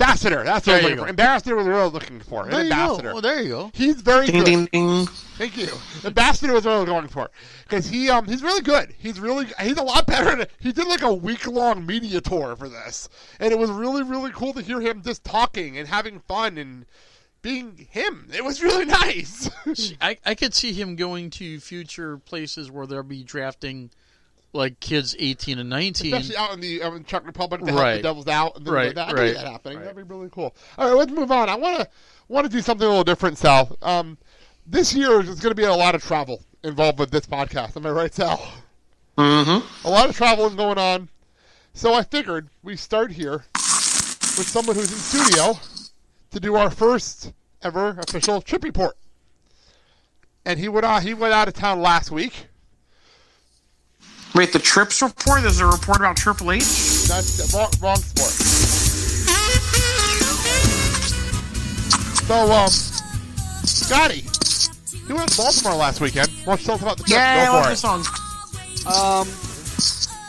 Ambassador. That's what I was looking for. Ambassador was what I was looking for. An ambassador. Oh, there you go. He's very good. Ding, ding. Thank you. Ambassador was what I was going for. Because he's really good. He's a lot better. He did like a week-long media tour for this. And it was really, really cool to hear him just talking and having fun and being him. It was really nice. I could see him going to future places where they'll be drafting like kids 18 and 19. Especially out in the Czech Republic to help the Devils out and things like that. I can see that happening. Right. That'd be really cool. All right, let's move on. I want to do something a little different, Sal. This year there's going to be a lot of travel involved with this podcast. Am I right, Sal? Mm-hmm. A lot of traveling going on. So I figured we start here with someone who's in studio to do our first ever official trip report. And he went out of town last week. Wait, the Trips report? There's a report about Triple H? That's wrong sport. So, Scotty, you went to Baltimore last weekend. Why don't you tell us about the trip? Yeah, Go I love for this song.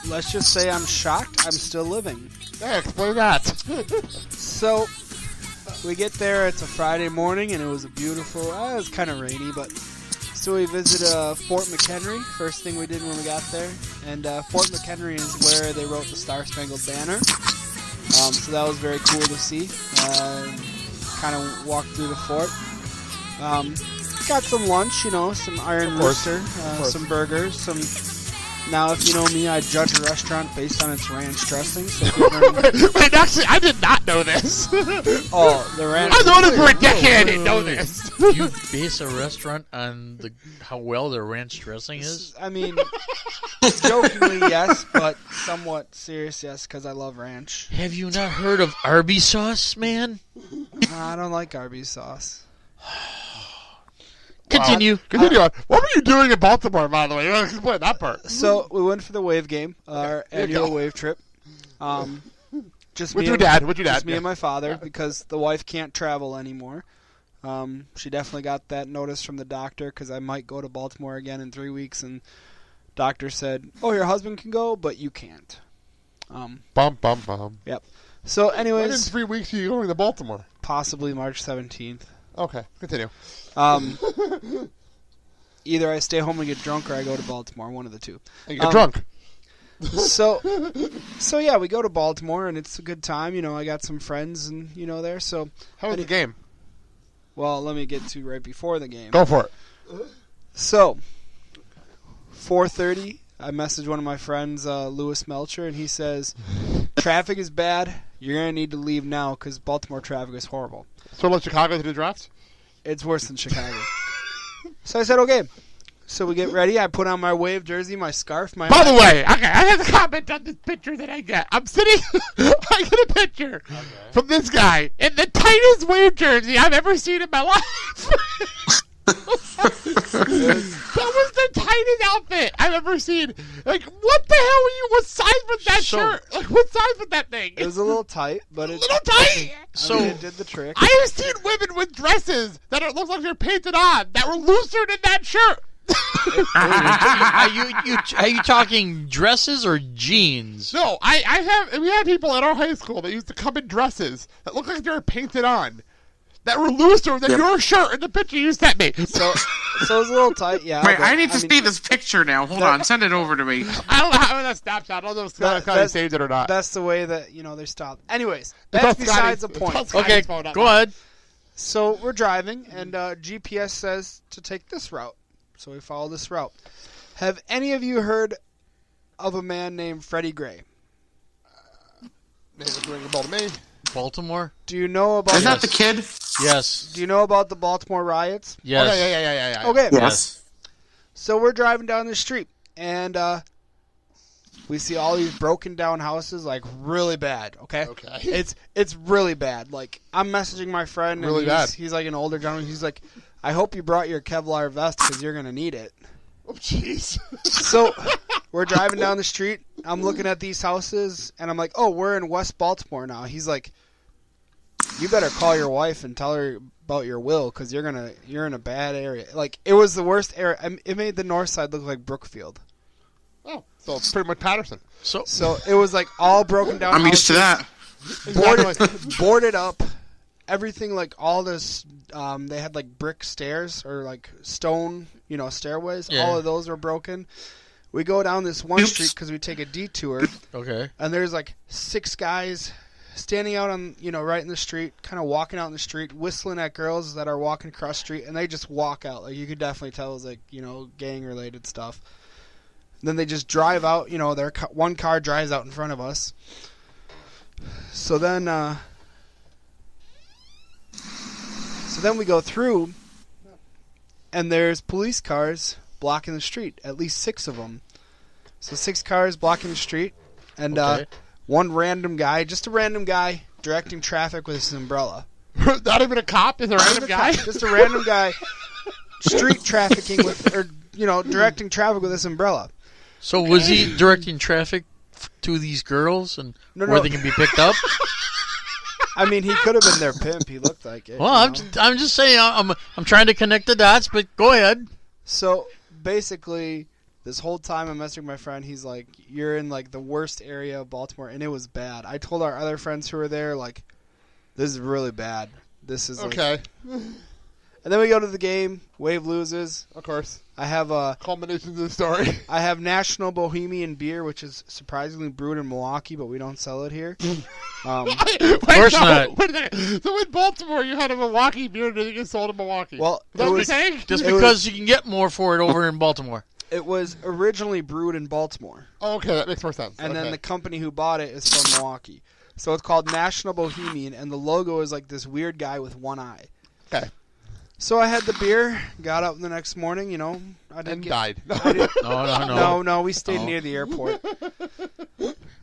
Let's just say I'm shocked I'm still living. Yeah, explain that. So, we get there, it's a Friday morning, and it was a beautiful, it was kind of rainy, but, so we visit Fort McHenry, first thing we did when we got there, and Fort McHenry is where they wrote the Star-Spangled Banner, so that was very cool to see, kind of walked through the fort. Got some lunch, some Iron Rooster, some burgers, Now, if you know me, I judge a restaurant based on its ranch dressing. So Wait, actually, I did not know this. Oh, the ranch. I've known it for a decade. I didn't know this. You base a restaurant on how well their ranch dressing is? I mean, jokingly, yes, but somewhat serious, yes, because I love ranch. Have you not heard of Arby's sauce, man? I don't like Arby's sauce. Continue. Continue on. What were you doing in Baltimore, by the way? You want to explain that part. So, we went for the wave game, our annual wave trip. Just with me your and, dad. With your dad. Just me and my father, because the wife can't travel anymore. She definitely got that notice from the doctor, because I might go to Baltimore again in 3 weeks, and doctor said, "Oh, your husband can go, but you can't." Bum, bum, bum. Yep. So, anyways. When in 3 weeks are you going to Baltimore? Possibly March 17th. Okay, continue. Either I stay home and get drunk, or I go to Baltimore. One of the two. And you get drunk. So yeah, we go to Baltimore, and it's a good time. I got some friends, and there. So how was the game? Well, let me get to right before the game. Go for it. So 4:30, I messaged one of my friends, Lewis Melcher, and he says, "Traffic is bad. You're gonna need to leave now because Baltimore traffic is horrible." So let Chicago to the draft? It's worse than Chicago. So I said, okay. So we get ready. I put on my wave jersey, my scarf, my... By the way, okay, I have to comment on this picture that I get. I'm sitting... I get a picture from this guy in the tightest wave jersey I've ever seen in my life. That was the tightest outfit I've ever seen. Like, what the hell were you? What size was that shirt? Like, what size was that thing? It was a little tight, but it's... A little tight? It did the trick. I have seen women with dresses that look like they're painted on that were looser than that shirt. Are you talking dresses or jeans? No, we had people at our high school that used to come in dresses that looked like they were painted on, that were looser than your shirt in the picture you sent me. So it was a little tight, yeah. Wait, I need to see this picture now. Hold on, send it over to me. I don't know how that Snapchat. I don't know if Scotty saved it or not. That's the way that they stopped. Anyways, that's besides the point. Okay, go ahead. So we're driving, and GPS says to take this route. So we follow this route. Have any of you heard of a man named Freddie Gray? Name is ringing a bell to me. Baltimore? Do you know about... Is that the kid? Yes. Do you know about the Baltimore riots? Yes. Oh, yeah. Okay. Yes. So we're driving down the street, and we see all these broken down houses, like really bad. Okay. It's really bad. Like, I'm messaging my friend, and really bad. He's like an older gentleman. He's like, "I hope you brought your Kevlar vest because you're gonna need it." Oh, jeez. So we're driving down the street. I'm looking at these houses, and I'm like, "Oh, we're in West Baltimore now." He's like, "You better call your wife and tell her about your will because you're in a bad area." Like, it was the worst area. It made the north side look like Brookfield. Oh, so it's pretty much Patterson. So it was like all broken down. I'm used to that. boarded up. Everything, like all this, they had like brick stairs or like stone, stairways. Yeah. All of those were broken. We go down this one street because we take a detour. Okay. And there's like 6 guys standing out on, right in the street, kind of walking out in the street, whistling at girls that are walking across the street, and they just walk out. Like you could definitely tell it was like, gang-related stuff. And then they just drive out, one car drives out in front of us. So then we go through, and there's police cars blocking the street, at least 6 of them. So 6 cars blocking the street, and one random guy, just a random guy, directing traffic with his umbrella. Not even a cop? Is a random guy? Just a random guy street trafficking directing traffic with his umbrella. So was he directing traffic to these girls and where they can be picked up? I mean, he could have been their pimp. He looked like it. Well, I'm just saying I'm trying to connect the dots, but go ahead. So basically, this whole time I'm messing with my friend, he's like, "You're in like the worst area of Baltimore," and it was bad. I told our other friends who were there, like, "This is really bad. This is okay." And then we go to the game. Wave loses. Of course. I have culmination of the story. I have National Bohemian beer, which is surprisingly brewed in Milwaukee, but we don't sell it here. Of course not. Wait a second. So in Baltimore, you had a Milwaukee beer that you sold in Milwaukee. Well, is that what you're saying? Just because you can get more for it over in Baltimore. It was originally brewed in Baltimore. Oh, okay, that makes more sense. And then the company who bought it is from Milwaukee. So it's called National Bohemian, and the logo is like this weird guy with one eye. Okay. So I had the beer, got up the next morning, I didn't died. No, we stayed near the airport.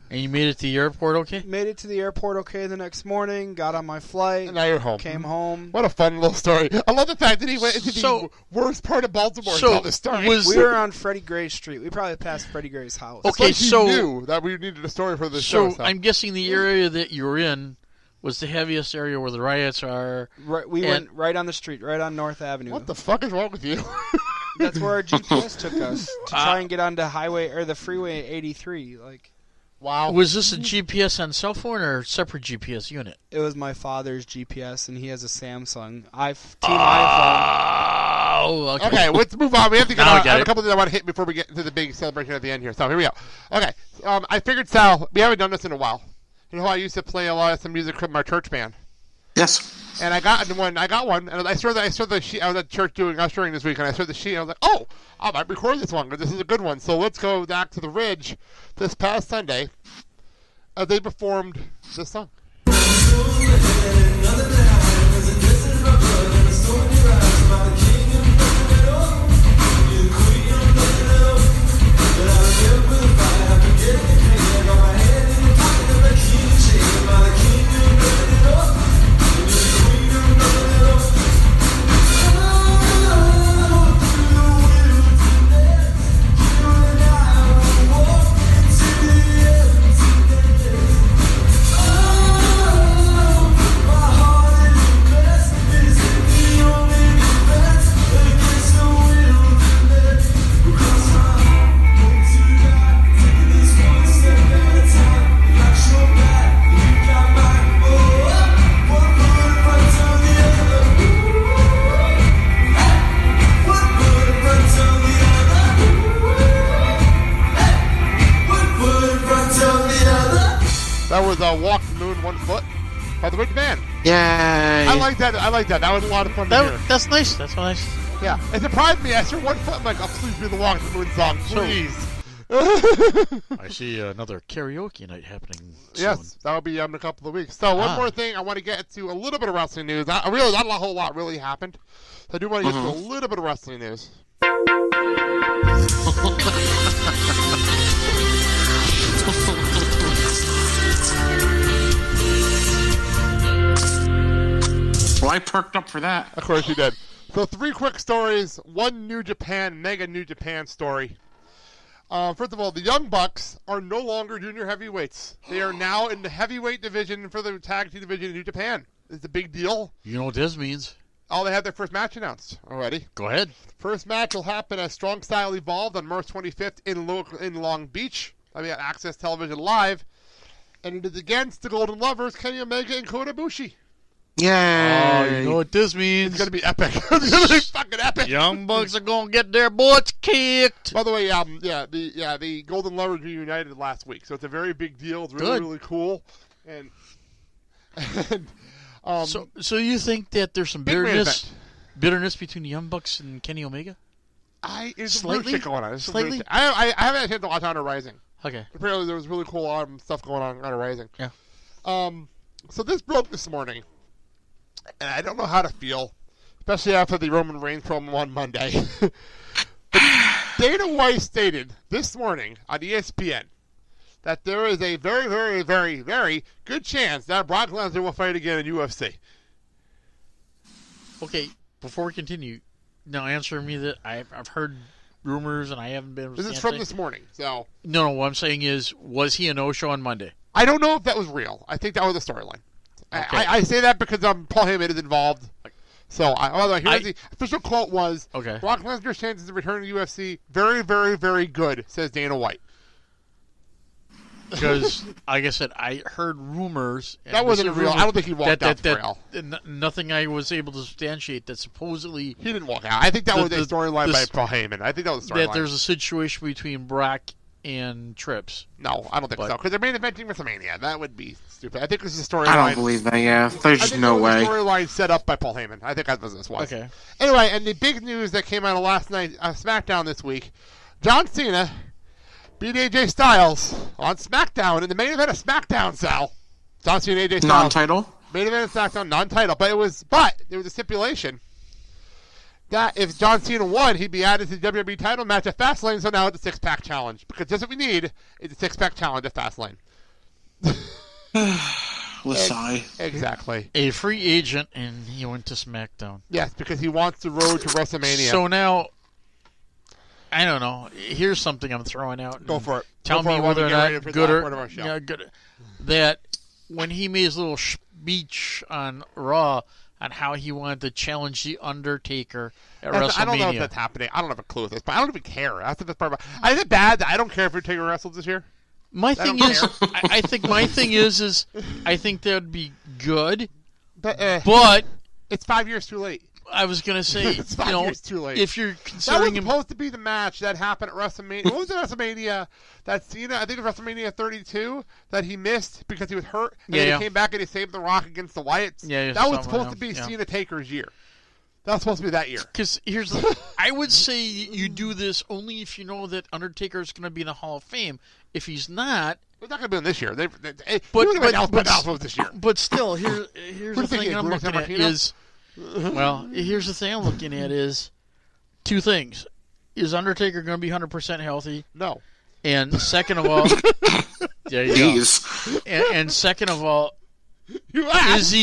And you made it to the airport okay? Made it to the airport okay the next morning, got on my flight. And now you're home. Came home. What a fun little story. I love the fact that he went into the worst part of Baltimore to tell the story. We were on Freddie Gray's street. We probably passed Freddie Gray's house. Okay, so he knew that we needed a story for this show. So I'm guessing the area that you were in was the heaviest area where the riots are. Right, we went right on the street, right on North Avenue. What the fuck is wrong with you? That's where our GPS took us to try and get onto the freeway 83. Like, wow. Was this a GPS on cell phone or a separate GPS unit? It was my father's GPS, and he has a Samsung iPhone. Oh, okay. Okay, let's move on. We have to get on. I have it. a couple things I want to hit before we get to the big celebration at the end here. So here we go. Okay, I figured, Sal, we haven't done this in a while. You know how I used to play a lot of some music from our church band? Yes. And I got one, and I saw the sheet. I was at church doing ushering this week, and I saw the sheet, and I was like, oh, I might record this one, because this is a good one. So let's go back to the Ridge this past Sunday. They performed this song. That was Walk the Moon 1 Foot by the Ridge Band. Yay. I like that. That was a lot of fun to hear. That's nice. That's nice. Yeah. It surprised me. I saw 1 foot. I'm like, oh, please do the Walk the Moon song. Please. I see another karaoke night happening soon. Yes, that'll be in a couple of weeks. So one more thing, I want to get to a little bit of wrestling news. Not a whole lot really happened. So I do want to get to a little bit of wrestling news. Well, I perked up for that. Of course you did. So 3 quick stories. One mega New Japan story. First of all, the Young Bucks are no longer junior heavyweights. They are now in the heavyweight division for the tag team division in New Japan. It's a big deal. You know what this means. Oh, they have their first match announced already. Go ahead. First match will happen at Strong Style Evolved on March 25th in Long Beach. I mean, at Access Television Live. And it is against the Golden Lovers, Kenny Omega and Kota Ibushi. Yay! Oh, you know what this means? It's gonna be epic. It's gonna be fucking epic. Young Bucks are gonna get their butts kicked. By the way, the Golden Lovers reunited last week, so it's a very big deal. It's really, Good. really cool. And So you think that there's some big main bitterness between the Young Bucks and Kenny Omega? There's some Slightly? weird shit going on. There's some weird Slightly? shit. I haven't had a chance to watch Honor Rising. Okay. Apparently, there was really cool stuff going on Honor Rising. Yeah. So this broke this morning, and I don't know how to feel, especially after the Roman Reigns promo on Monday. But Dana White stated this morning on ESPN that there is a very, very, very, very good chance that Brock Lesnar will fight again in UFC. Okay, before we continue, now answer me that I've heard rumors and I haven't been able to This is see from anything. this morning, so No, what I'm saying is, was he a no-show on Monday? I don't know if that was real. I think that was a storyline. Okay. I say that because Paul Heyman is involved. So, here's the official quote was, Okay. Brock Lesnar's chances of returning to UFC, very, very, very good, says Dana White. Because, like I said, I heard rumors. and That wasn't this is real. rumor I don't think he walked out the rail. Nothing I was able to substantiate that supposedly He didn't walk out. I think that was a storyline by this- Paul Heyman. I think that was a that storyline. there's a situation between Brock and Trips. No, I don't think But- so. Because they're main eventing WrestleMania. That would be stupid. I think this is a I storyline. don't believe that. Yeah, I there's think no that was way. a storyline set up by Paul Heyman. I think that's what this was. Okay. Anyway, and the big news that came out of last night SmackDown this week, John Cena beat AJ Styles on SmackDown in the main event of SmackDown, Sal. John Cena and AJ Styles. Non-title. Main event of SmackDown, non-title. But there was a stipulation that if John Cena won, he'd be added to the WWE title match at Fastlane, so now it's a six-pack challenge. Because just what we need is a six-pack challenge at Fastlane. Lasai. Exactly. A free agent, and he went to SmackDown. Yes, because he wants the road to WrestleMania. So now, I don't know. Here's something I'm throwing out. Go for it. Tell Go for me it while whether we or get ready not for the good last or part of our show. yeah, good. That when he made his little speech on Raw on how he wanted to challenge the Undertaker at WrestleMania. I don't know if that's happening. I don't have a clue at this point. I don't even care. That's the best part about it. Is it bad that I don't care if Undertaker wrestles this year? My thing don't is, I think my thing is I think that would be good, But it's 5 years too late. I was gonna say, It's 5 years too late. if you're That was considering him, supposed to be the match that happened at WrestleMania. What was the WrestleMania that Cena? I think it was WrestleMania 32 that he missed because he was hurt, and then he came back and he saved The Rock against the Wyatts. Yeah, that was something, supposed to be yeah. Cena Taker's year. That was supposed to be that year. because I would say you do this only if you know that Undertaker is gonna be in the Hall of Fame. If he's not, It's not going to be in this year. He but was going to announce this year. But still, here's What the do you think, thing I'm Bruno looking at Sammartino? is, well, here's the thing I'm looking at is two things. Is Undertaker going to be 100% healthy? No. And second of all, there you go. Jeez. And second of all, You asked.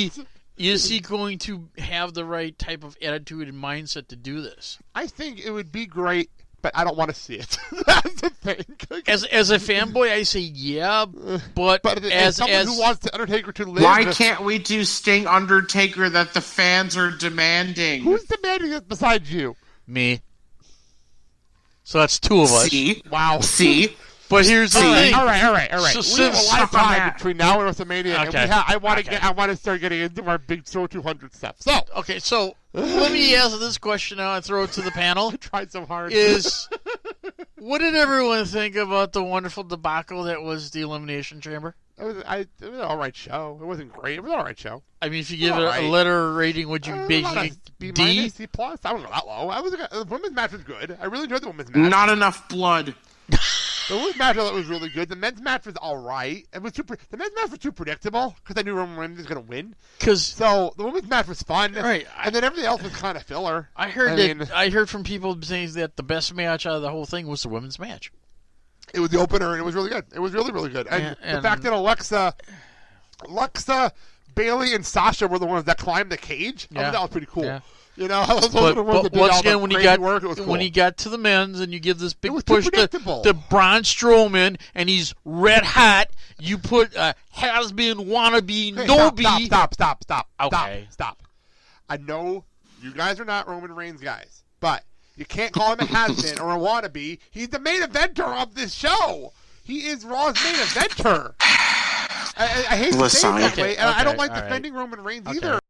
is he going to have the right type of attitude and mindset to do this? I think it would be great, but I don't want to see it. That's the thing. As a fanboy, I say yeah, but as someone who wants the Undertaker to live, Why can't we do Sting Undertaker that the fans are demanding? Who's demanding this besides you? me. So that's two of us. See? Wow. See? But here's the thing. All right. So We have a since- lot of Stop on time that. between now and WrestleMania, and Okay. I want to Okay. I want to start getting into our big Show 200 stuff. So Okay, so let me ask this question now and throw it to the panel. I tried so hard. Is what did everyone think about the wonderful debacle that was the Elimination Chamber? it was an all right show. It wasn't great. It was an all right show. I mean, if you give it Alright. a letter rating, would you basically B D? minus, C plus. I wouldn't go that low. The women's match was good. I really enjoyed the women's match. Not enough blood. The women's match I thought was really good. The men's match was all right. It was the men's match was too predictable because I knew Roman Reigns was going to win. Because So the women's match was fun, Right. And then everything else was kind of filler. I heard I mean, I heard from people saying that the best match out of the whole thing was the women's match. it was the opener, and it was really good. It was really, really good. And, And- the fact that Alexa, Bailey, and Sasha were the ones that climbed the cage, I Yeah. thought that was pretty cool. Yeah. You know, those were the ones But that did once all the again, when he crazy got work, it was cool. when he got to the men's and you give this big was too push predictable. to Braun Strowman and he's red hot, you put a has been wannabe Hey, no stop. Okay. Stop. I know you guys are not Roman Reigns guys, but you can't call him a has-been or a wannabe. He's the main eventer of this show. He is Raw's main eventer. I hate to say it Lasagna. that way, and I don't like all right. defending Roman Reigns Okay. either.